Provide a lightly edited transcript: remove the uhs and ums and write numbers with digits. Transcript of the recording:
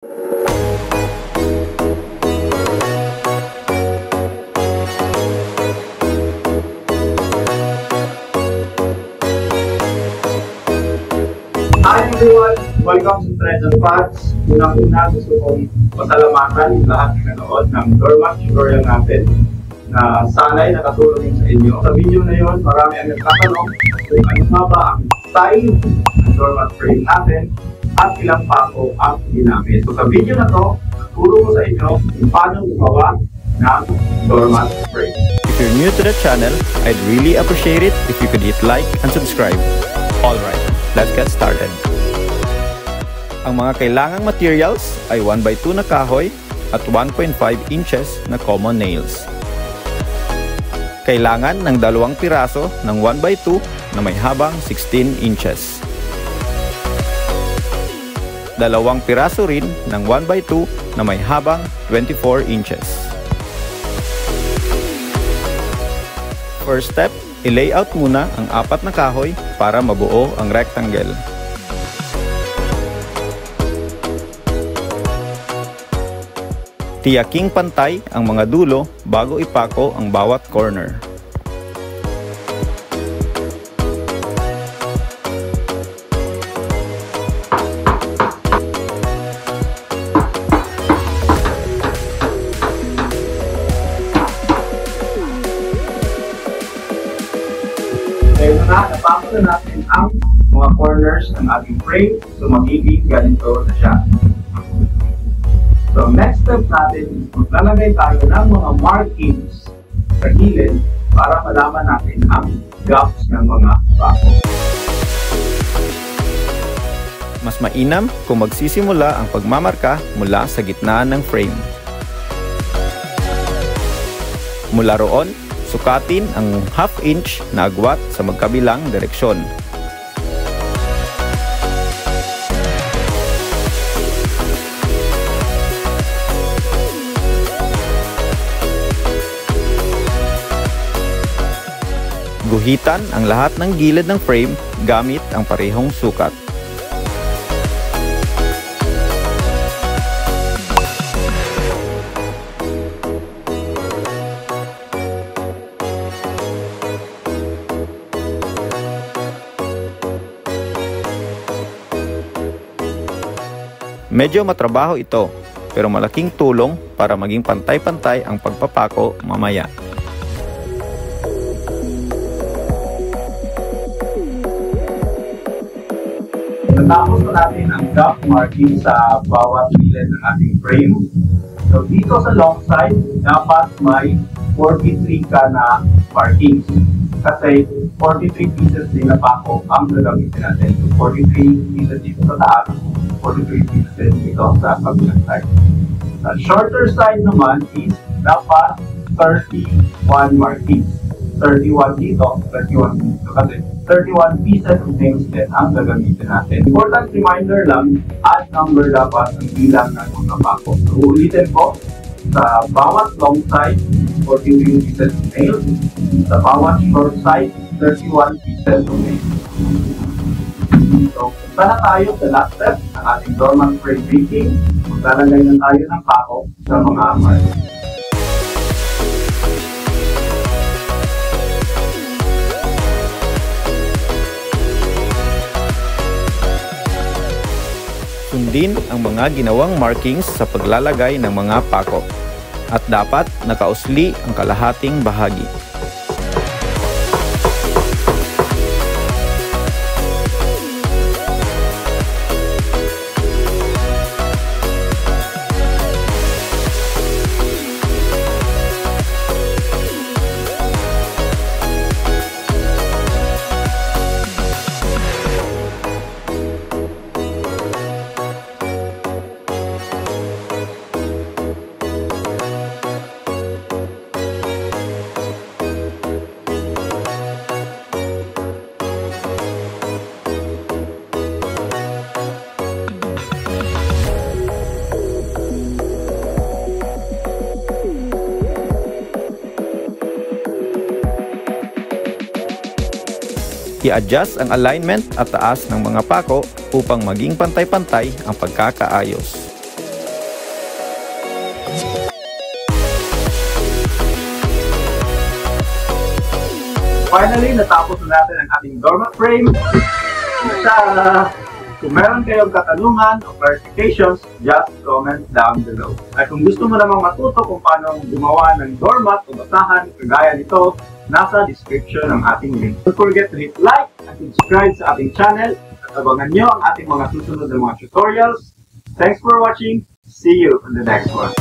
Hi everyone! Welcome to Trends and Facts. Unang-una gusto kong pasalamatan lahat ng nanood ng doormat tutorial natin na sana'y nakatulong sa inyo. Sa video na yon, marami ang nagtatanong kung ano nga ba ang size ng doormat frame natin at ilang pako ang ginamit. So sa video na to, tuturo ko sa inyo kung paano gumawa ng doormat frame. If you're new to the channel, I'd really appreciate it if you could hit like and subscribe. Alright, let's get started. Ang mga kailangang materials ay 1x2 na kahoy at 1.5 inches na common nails. Kailangan ng 2 piraso ng 1x2 na may habang 16 inches. 2 piraso rin ng 1x2 na may habang 24 inches. First step, i-layout muna ang 4 na kahoy para mabuo ang rectangle. Tiyaking pantay ang mga dulo bago ipako ang bawat corner. Dahil napako na natin ang mga corners ng ating frame, so magiging ganito na siya. So next step natin is maglalagay tayo ng mga markings sa gilid para malaman natin ang gaps ng mga pako. Mas mainam kung magsisimula ang pagmamarka mula sa gitna ng frame. Mula roon, sukatin ang 1/2 inch na agwat sa magkabilang direksyon. Guhitan ang lahat ng gilid ng frame gamit ang parehong sukat. Medyo matrabaho ito, pero malaking tulong para maging pantay-pantay ang pagpapako mamaya. Natapos na natin ang gap marking sa bawat gilid ng ating frame. So dito sa long side, dapat may 43 ka na markings. Kasi 43 pieces din na pako ang gagamitin natin. So 43 pieces dito sa taas, 43 pieces dito sa kabilang side. Sa shorter side naman is dapat 31 markings. 31 dito, 31 dito. Kasi 31 pieces of nails din ang gagamitin natin. Important reminder lang, add number dapat ang bilang ng mga pako. So ulitin ko, sa bawat long side, 43 pieces of nails. Sa bawat short side, 31 pieces of nails. So, punta na tayo sa last step ng ating doormat frame making. Maglalagay na tayo ng pako sa mga marks. Sundin ang mga ginawang markings sa paglalagay ng mga pako at dapat nakausli ang kalahating bahagi. I-adjust ang alignment at taas ng mga pako upang maging pantay-pantay ang pagkakaayos. Finally, natapos na natin ang ating doormat frame. Kung meron kayong katanungan o clarifications, just comment down below. At kung gusto mo namang matuto kung paano gumawa ng doormat o basahan kagaya nito, nasa description ng ating link. Don't forget to hit like and subscribe sa ating channel at abangan nyo ang ating mga susunod na mga tutorials. Thanks for watching. See you on the next one.